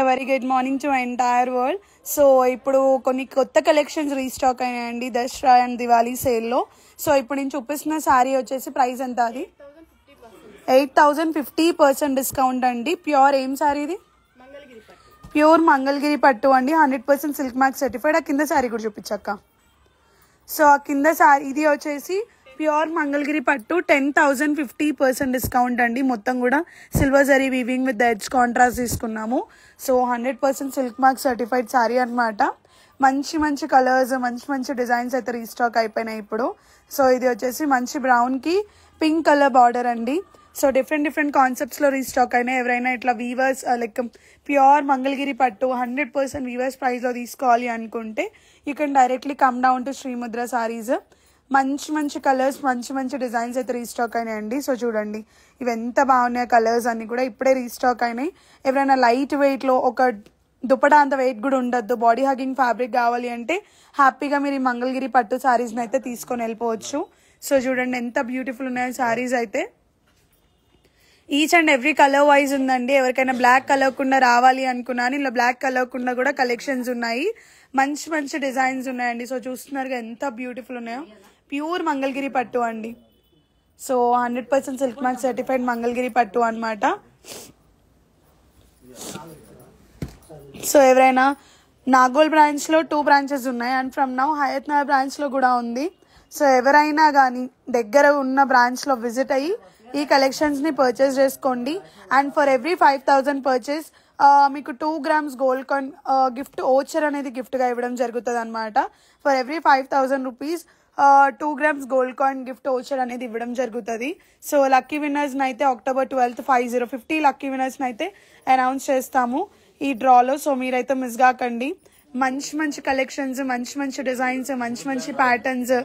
Very good morning to entire world. So ఇప్పుడు కొన్ని కొత్త కలెక్షన్స్ రీస్టాక్ అయినాయండి దసరా అండ్ దివాళీ సేల్లో. సో ఇప్పుడు నేను చూపిస్తున్న శారీ వచ్చేసి ప్రైస్ ఎంత? అది 8,050% డిస్కౌంట్ అండి. ప్యూర్ ఏం శారీ ఇది? ప్యూర్ మంగళగిరి పట్టు అండి, 100% సిల్క్ మార్క్ సర్టిఫైడ్. ఆ కింద శారీ కూడా చూపించాక. సో ఆ కింద శారీ ఇది వచ్చేసి ప్యూర్ మంగళగిరి పట్టు, 10,050% డిస్కౌంట్ అండి. మొత్తం కూడా silver zari weaving with edge contrast తీసుకున్నాము. So 100% silk mark certified sari అనమాట. మంచి మంచి కలర్స్, మంచి మంచి డిజైన్స్ అయితే రీస్టాక్ అయిపోయినాయి ఇప్పుడు. సో ఇది వచ్చేసి మంచి బ్రౌన్కి పింక్ కలర్ బార్డర్ అండి. సో డిఫరెంట్ కాన్సెప్ట్స్లో రీస్టాక్ అయినాయి. ఎవరైనా ఇట్లా వీవర్స్ లైక్ ప్యూర్ మంగళగిరి పట్టు 100% వీవర్స్ ప్రైస్లో తీసుకోవాలి అనుకుంటే you can directly come down to Srimudra sarees. మంచి మంచి కలర్స్, మంచి మంచి డిజైన్స్ అయితే రీస్టాక్ అయినాయండి. సో చూడండి ఇవి ఎంత బాగున్నాయి. కలర్స్ అన్ని కూడా ఇప్పుడే రీస్టాక్ అయినాయి. ఎవరైనా లైట్ వెయిట్లో ఒక దుపటా అంత వెయిట్ కూడా ఉండద్దు, బాడీ హగింగ్ ఫ్యాబ్రిక్ కావాలి అంటే హ్యాపీగా మీరు ఈ మంగళగిరి పట్టు శారీస్ని అయితే తీసుకొని వెళ్ళిపోవచ్చు. సో చూడండి ఎంత బ్యూటిఫుల్ ఉన్నాయి శారీస్ అయితే. Each and every colour wise ఉందండి. ఎవరికైనా బ్లాక్ కలవకుండా రావాలి అనుకున్నాను, ఇలా బ్లాక్ కలవకుండా కూడా కలెక్షన్స్ ఉన్నాయి. మంచి మంచి డిజైన్స్ ఉన్నాయండి. సో చూస్తున్నారుగా ఎంత బ్యూటిఫుల్ ఉన్నాయో. ప్యూర్ మంగళగిరి పట్టు అండి. So 100% silk mark certified Mangalagiri పట్టు అనమాట. సో ఎవరైనా నాగోల్ బ్రాంచ్లో 2 బ్రాంచెస్ ఉన్నాయి and from now Hayath Nagar బ్రాంచ్లో కూడా ఉంది. సో ఎవరైనా కానీ దగ్గర ఉన్న బ్రాంచ్లో విజిట్ అయ్యి ఈ కలెక్షన్స్ని పర్చేస్ చేసుకోండి. అండ్ ఫర్ ఎవ్రీ 5,000 పర్చేస్ మీకు 2 grams gold coin gift voucher అనేది గిఫ్ట్గా ఇవ్వడం జరుగుతుంది అనమాట. For every 5,000 rupees 2 grams gold coin gift voucher అనేది ఇవ్వడం జరుగుతుంది. సో లక్కీ విన్నర్స్ని అయితే October 12th 50 లక్కీ విన్నర్స్ని అయితే అనౌన్స్ చేస్తాము ఈ డ్రాలో. సో మీరైతే మిస్ కాకండి. మంచి మంచి కలెక్షన్స్, మంచి మంచి డిజైన్స్, మంచి మంచి ప్యాటర్న్స్,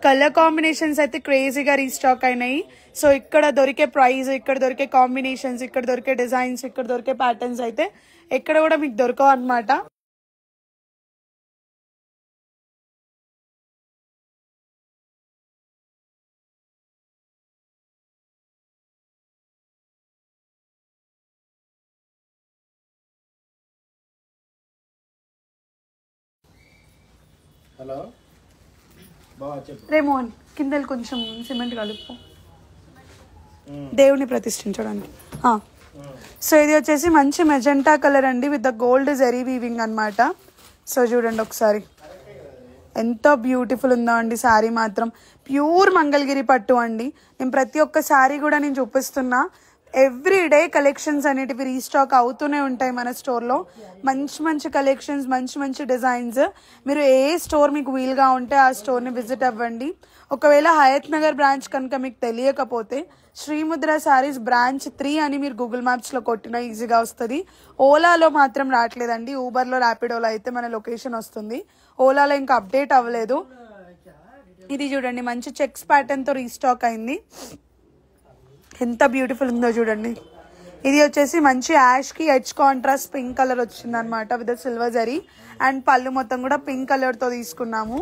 కలర్ కాంబినేషన్స్ అయితే క్రేజీగా రీస్టాక్ అయినాయి. సో ఇక్కడ దొరికే ప్రైస్, ఇక్కడ దొరికే కాంబినేషన్స్, ఇక్కడ దొరికే డిజైన్స్, ఇక్కడ దొరికే ప్యాటర్న్స్ అయితే ఎక్కడ కూడా మీకు దొరకవు అనమాట. హలో రేమోన్ కిందలు కొంచెం సిమెంట్ కలుపు దేవుని ప్రతిష్ఠించడానికి. సో ఇది వచ్చేసి మంచి మెజెంటా కలర్ అండి with the gold zari weaving అనమాట. సో చూడండి ఒకసారి ఎంత బ్యూటిఫుల్ ఉందో అండి శారీ మాత్రం. ప్యూర్ మంగళగిరి పట్టు అండి. నేను ప్రతి ఒక్క శారీ కూడా నేను చూపిస్తున్నా. ఎవ్రీ డే కలెక్షన్స్ అనేటివి రీస్టాక్ అవుతూనే ఉంటాయి మన స్టోర్లో. మంచి మంచి కలెక్షన్స్, మంచి మంచి డిజైన్స్. మీరు ఏ స్టోర్ మీకు వీలుగా ఉంటే ఆ స్టోర్ని విజిట్ అవ్వండి. ఒకవేళ హయత్ నగర్ బ్రాంచ్ కనుక మీకు తెలియకపోతే శ్రీముద్ర శారీస్ బ్రాంచ్ 3 అని మీరు గూగుల్ మ్యాప్స్లో కొట్టినా ఈజీగా వస్తుంది. ఓలాలో మాత్రం రావట్లేదండి. ఊబర్లో, ర్యాపిడోలో అయితే మన లొకేషన్ వస్తుంది. ఓలాలో ఇంకా అప్డేట్ అవ్వలేదు. ఇది చూడండి మంచి చెక్స్ ప్యాటర్న్తో రీస్టాక్ అయింది. ఎంత బ్యూటిఫుల్ ఉందో చూడండి. ఇది వచ్చేసి మంచి Yaskhi edge contrast pink colour వచ్చింది అనమాట విత్ సిల్వర్ జరీ. అండ్ పళ్ళు మొత్తం కూడా పింక్ కలర్తో తీసుకున్నాము.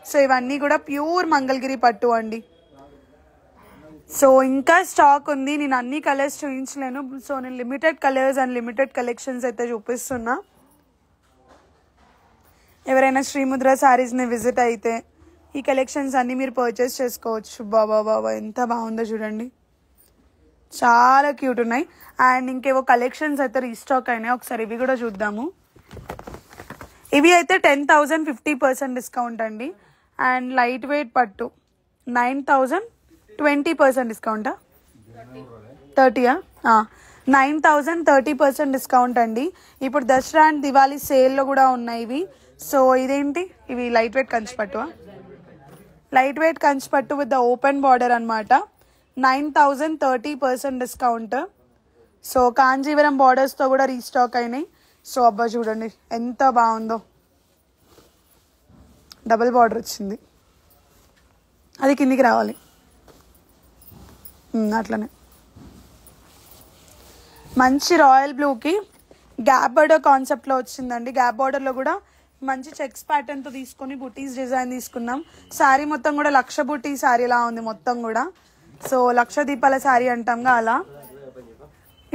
సో ఇవన్నీ కూడా ప్యూర్ మంగళగిరి పట్టు అండి. సో ఇంకా స్టాక్ ఉంది, నేను అన్ని కలర్స్ చూపించలేను. సో నేను limited colours and limited collections అయితే చూపిస్తున్నా. ఎవరైనా శ్రీముద్ర శారీస్ని విజిట్ అయితే ఈ కలెక్షన్స్ అన్నీ మీరు పర్చేస్ చేసుకోవచ్చు. బాబా ఎంత బాగుందో చూడండి, చాలా క్యూట్ ఉన్నాయి. అండ్ ఇంకేవో కలెక్షన్స్ అయితే రీస్టాక్ అయినాయి, ఒకసారి ఇవి కూడా చూద్దాము. ఇవి అయితే 10,050% డిస్కౌంట్ అండి. అండ్ లైట్ వెయిట్ పట్టు 9,020% డిస్కౌంటా? 30యా? 9,030% డిస్కౌంట్ అండి. ఇప్పుడు దసరా అండ్ దివాళీ సేల్లో కూడా ఉన్నాయి ఇవి. సో ఇదేంటి, ఇవి లైట్ వెయిట్ కంచి పట్టు, లైట్ వెయిట్ కంచి పట్టు విత్ ద ఓపెన్ బార్డర్ అనమాట. 9,030% డిస్కౌంట్. సో కాంజీవరం బార్డర్స్తో కూడా రీస్టాక్ అయినాయి. సో అబ్బా చూడండి ఎంత బాగుందో, డబుల్ బార్డర్ వచ్చింది, అది కిందికి రావాలి అట్లనే. మంచి రాయల్ బ్లూకి గ్యాప్ బార్డర్ కాన్సెప్ట్లో వచ్చిందండి. గ్యాప్ బార్డర్లో కూడా మంచి చెక్స్ ప్యాటర్న్తో తీసుకొని బుటీస్ డిజైన్ తీసుకున్నాం. శారీ మొత్తం కూడా లక్ష బుటీ శారీలా ఉంది మొత్తం కూడా. సో లక్ష దీపాల శారీ అంటాంగా అలా.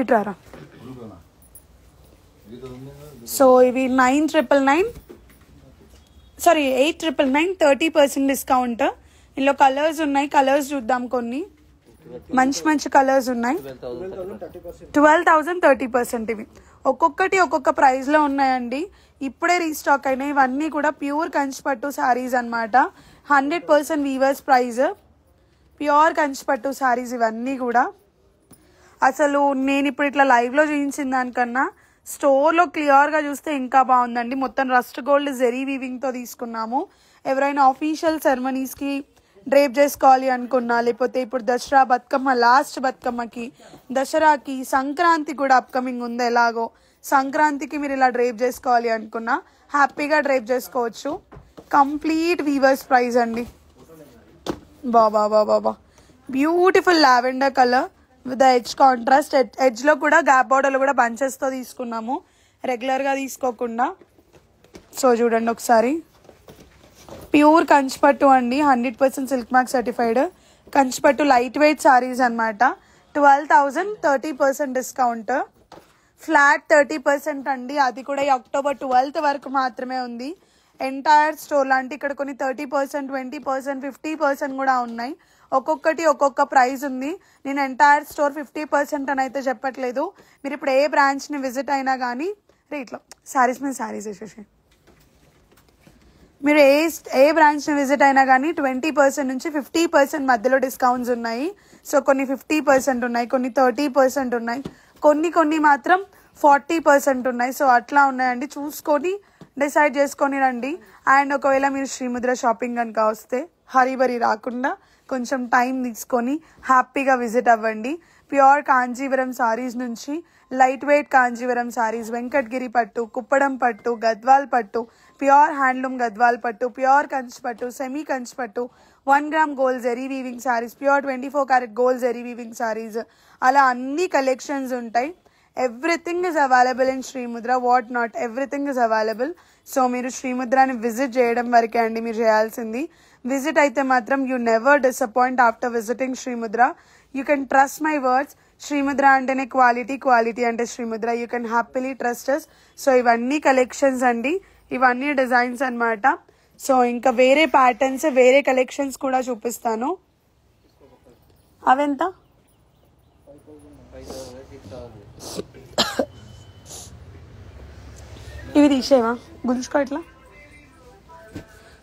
ఇట్రారా సో ఇవి 9,999 సారీ 8,999 30% డిస్కౌంట్. ఇందులో కలర్స్ ఉన్నాయి, కలర్స్ చూద్దాం. కొన్ని మంచి మంచి కలర్స్ ఉన్నాయి. 12,000 30%. ఇవి ఒక్కొక్కటి ఒక్కొక్క ప్రైస్ లో ఉన్నాయండి. ఇప్పుడే రీస్టాక్ అయినాయి. ఇవన్నీ కూడా ప్యూర్ కంచిపట్టు శారీస్ అనమాట. 100% వీవర్స్ ప్రైస్, ప్యూర్ కంచిపట్టు శారీస్ ఇవన్నీ కూడా. అసలు నేను ఇప్పుడు ఇట్లా లైవ్లో చూపించిన దానికన్నా స్టోర్లో క్లియర్గా చూస్తే ఇంకా బాగుందండి. మొత్తం రస్ట్ గోల్డ్ జెరీ వీవింగ్తో తీసుకున్నాము. ఎవరైనా ఆఫీషియల్ సెరమనీస్కి డ్రేప్ చేసుకోవాలి అనుకున్నా, లేకపోతే ఇప్పుడు దసరా బతుకమ్మ, లాస్ట్ బతుకమ్మకి, దసరాకి, సంక్రాంతి కూడా అప్కమింగ్ ఉంది. ఎలాగో సంక్రాంతికి మీరు ఇలా డ్రేప్ చేసుకోవాలి అనుకున్నా హ్యాపీగా డ్రేప్ చేసుకోవచ్చు. కంప్లీట్ వీవర్స్ ప్రైస్ అండి. బాబా బాబా beautiful lavender colour with edge contrast. ఎడ్జ్లో కూడా గ్యాప్ బార్డర్లో కూడా బంచెస్తో తీసుకున్నాము, రెగ్యులర్గా తీసుకోకుండా. సో చూడండి ఒకసారి, ప్యూర్ కంచిపట్టు అండి. 100% సిల్క్ మార్క్ సర్టిఫైడ్ కంచిపట్టు లైట్ వెయిట్ సారీస్ అనమాట. 12,000 30% డిస్కౌంట్, ఫ్లాట్ 30% అండి. అది కూడా ఈ అక్టోబర్ 12th వరకు మాత్రమే ఉంది. ఎంటైర్ స్టోర్ లాంటి ఇక్కడ కొన్ని 30%, 20%, 50% కూడా ఉన్నాయి. ఒక్కొక్కటి ఒక్కొక్క ప్రైస్ ఉంది. నేను ఎంటైర్ స్టోర్ 50% అని అయితే చెప్పట్లేదు. మీరు ఇప్పుడు ఏ బ్రాంచ్ని విజిట్ అయినా కానీ రేట్లో శారీస్ మీద శారీస్ వేసేసి మీరు ఏ బ్రాంచ్ని విజిట్ అయినా కానీ 20% నుంచి 50% మధ్యలో డిస్కౌంట్స్ ఉన్నాయి. సో కొన్ని 50% ఉన్నాయి, కొన్ని 30% ఉన్నాయి, కొన్ని మాత్రం 40% ఉన్నాయి. సో అట్లా ఉన్నాయండి. చూసుకొని డిసైడ్ చేసుకొని రండి. అండ్ ఒకవేళ మీరు శ్రీముద్ర షాపింగ్ కనుక వస్తే హరిబరి రాకుండా కొంచెం టైం తీసుకొని హ్యాపీగా విజిట్ అవ్వండి. ప్యూర్ కాంజీవరం సారీస్ నుంచి light weight Kanjeevaram sarees, Venkatagiri పట్టు, కుప్పడం పట్టు, గద్వాల్ పట్టు, ప్యూర్ హ్యాండ్లూమ్ గద్వాల్ పట్టు, ప్యూర్ కంచిపట్టు, సెమీ కంచిపట్టు, 1 gram gold zari weaving sarees, pure 24 carat gold zari weaving sarees, అలా అన్ని కలెక్షన్స్ ఉంటాయి. Everything is available in Srimudra. What not, everything is available. So మీరు శ్రీముద్రాని విజిట్ చేయడం వరకే అండి మీరు చేయాల్సింది. విజిట్ అయితే మాత్రం you never disappoint after visiting Srimudra. You can trust my words. Srimudra అంటేనే క్వాలిటీ, క్వాలిటీ అంటే Srimudra. You can happily trust us. So ఇవన్నీ కలెక్షన్స్ అండి, ఇవన్నీ డిజైన్స్ అనమాట. సో ఇంకా వేరే ప్యాటర్న్స్, వేరే కలెక్షన్స్ కూడా చూపిస్తాను. అవెంత? ఇవి తీసేవా గుంజుకో ఇట్లా.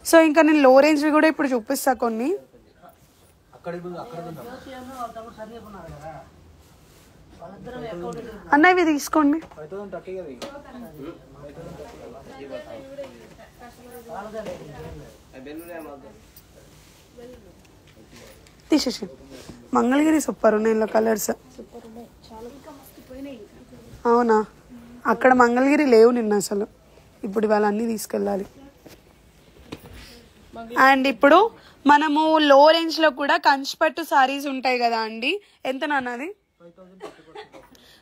సో ఇంకా నేను లో రేంజ్వి కూడా ఇప్పుడు చూపిస్తా కొన్ని. అన్న ఇవి తీసుకోండి. తీసేసి మంగళగిరి సూపర్ ఉన్నాయి ఇందులో కలర్స్. అవునా, అక్కడ మంగళగిరి లేవు నిన్న అసలు. ఇప్పుడు ఇవాళ అన్నీ తీసుకెళ్ళాలి. అండ్ ఇప్పుడు మనము లో రేంజ్ లో కూడా కంచిపట్టు సారీస్ ఉంటాయి కదా అండి. ఎంత నాన్నది?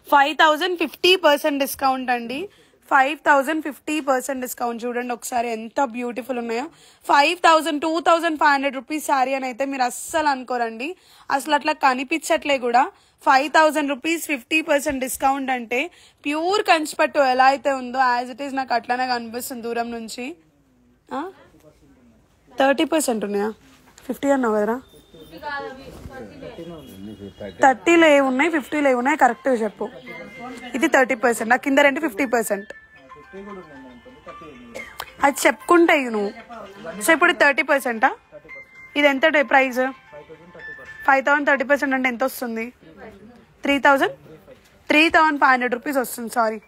5,000 50% డిస్కౌంట్ అండి. 5,000 50% డిస్కౌంట్. చూడండి ఒకసారి ఎంత బ్యూటిఫుల్ ఉన్నాయో. 5,000 2,500 రూపీస్ శారీ అని అయితే మీరు అస్సలు అనుకోరండి. అసలు అట్లా కనిపించట్లే కూడా. 5,000 రూపీస్ 50% డిస్కౌంట్ అంటే ప్యూర్ కంచిపట్టు ఎలా అయితే ఉందో యాజ్ ఇట్ ఈస్ నాకు అట్లానే కనిపిస్తుంది దూరం నుంచి. 30% ఉన్నాయా? 50 అన్నావు కదరా? 30లో ఏమున్నాయి, 50లో ఏమున్నాయి కరెక్ట్గా చెప్పు. ఇది 30%, నా కింద రెండు 50%. అది చెప్పుకుంటాయి నువ్వు. సో ఇప్పుడు 30%. ఇది ఎంత ప్రైస్? 5,000 30% అంటే ఎంత వస్తుంది? 3,500 రూపీస్ వస్తుంది.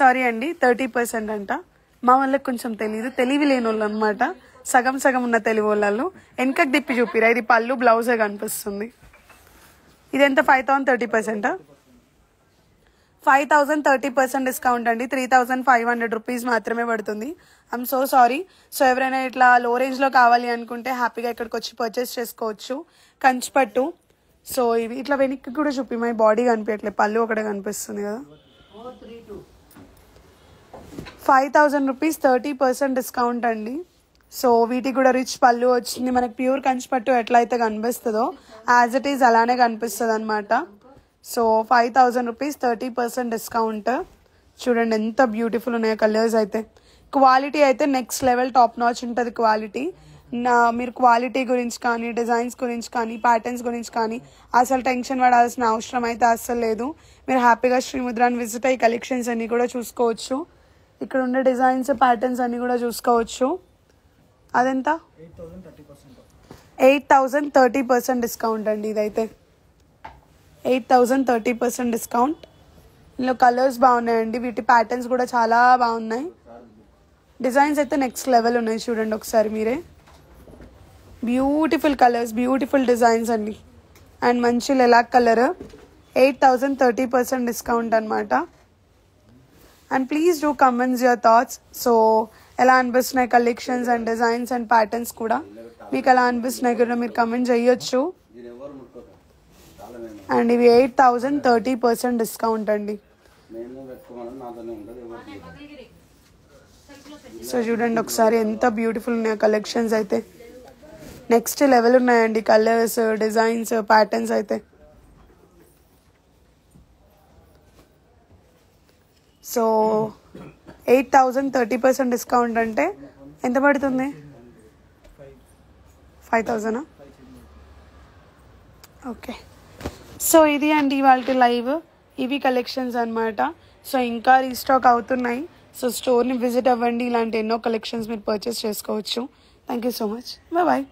సారీ అండి, 30% అంట. మా వాళ్ళకి కొంచెం తెలివి లేని వాళ్ళు అనమాట. సగం సగం ఉన్న తెలివి వాళ్ళు. వెనకకి తిప్పి చూపిరా. ఇది పళ్ళు, బ్లౌజే కనిపిస్తుంది. ఇదెంత? 5,000 30%. 5,000 30% డిస్కౌంట్ అండి. 3,500 రూపీస్ మాత్రమే పడుతుంది. I'm so sorry. సో ఎవరైనా ఇట్లా లో రేంజ్లో కావాలి అనుకుంటే హ్యాపీగా ఇక్కడికి వచ్చి పర్చేస్ చేసుకోవచ్చు కంచిపట్టు. సో ఇవి ఇట్లా వెనక్కి కూడా చూపి, మై బాడీ కనిపించట్లేదు, పళ్ళు ఒకటే కనిపిస్తుంది కదా. 5,000 రూపీస్ 30% డిస్కౌంట్ అండి. సో వీటికి కూడా రిచ్ పళ్ళు వచ్చింది. మనకి ప్యూర్ కంచిపట్టు ఎట్లా అయితే కనిపిస్తుందో యాజ్ ఇట్ ఈజ్ అలానే కనిపిస్తుంది అనమాట. So 5,000 rupees 30% discount. చూడండి ఎంత బ్యూటిఫుల్ ఉన్నాయో కలర్స్ అయితే. క్వాలిటీ అయితే నెక్స్ట్ లెవెల్ టాప్ నాచ్ ఉంటుంది క్వాలిటీ. మీరు క్వాలిటీ గురించి కానీ, డిజైన్స్ గురించి కానీ, ప్యాటర్న్స్ గురించి కానీ అసలు టెన్షన్ పడాల్సిన అవసరం అయితే అస్సలు లేదు. మీరు హ్యాపీగా శ్రీముద్రాన్ని విజిట్ అయ్యి కలెక్షన్స్ అన్నీ కూడా చూసుకోవచ్చు. ఇక్కడ ఉండే డిజైన్స్, ప్యాటర్న్స్ అన్నీ కూడా చూసుకోవచ్చు. అదెంత? 8,000 30% డిస్కౌంట్ అండి. ఇదైతే 8,000 30% డిస్కౌంట్. ఇందులో కలర్స్ బాగున్నాయండి. వీటి ప్యాటర్న్స్ కూడా చాలా బాగున్నాయి. డిజైన్స్ అయితే నెక్స్ట్ లెవెల్ ఉన్నాయి. చూడండి ఒకసారి మీరే. బ్యూటిఫుల్ కలర్స్, బ్యూటిఫుల్ డిజైన్స్ అండి. అండ్ మంచి లెలాక్ కలర్. 8,000 30% డిస్కౌంట్ అనమాట. And please do comments your thoughts. So ఎలా అనిపిస్తున్నాయి collections and designs and patterns కూడా మీకు ఎలా అనిపిస్తున్నాయి కూడా మీరు కమెంట్ చేయొచ్చు. అండ్ ఇవి 8,000 30% డిస్కౌంట్ అండి. సో చూడండి ఒకసారి ఎంత బ్యూటిఫుల్ ఉన్నాయి కలెక్షన్స్ అయితే. నెక్స్ట్ లెవెల్ ఉన్నాయండి కలర్స్, డిజైన్స్, ప్యాటర్న్స్ అయితే. సో 8,000 30% డిస్కౌంట్ అంటే ఎంత పడుతుంది? 5,000. ఓకే. సో ఇది అండి ఇవాళ లైవ్. ఇవి కలెక్షన్స్ అనమాట. సో ఇంకా రీస్టాక్ అవుతున్నాయి. సో స్టోర్ని విజిట్ అవ్వండి. ఇలాంటి ఎన్నో కలెక్షన్స్ మీరు పర్చేస్ చేసుకోవచ్చు. Thank you so much. Bye.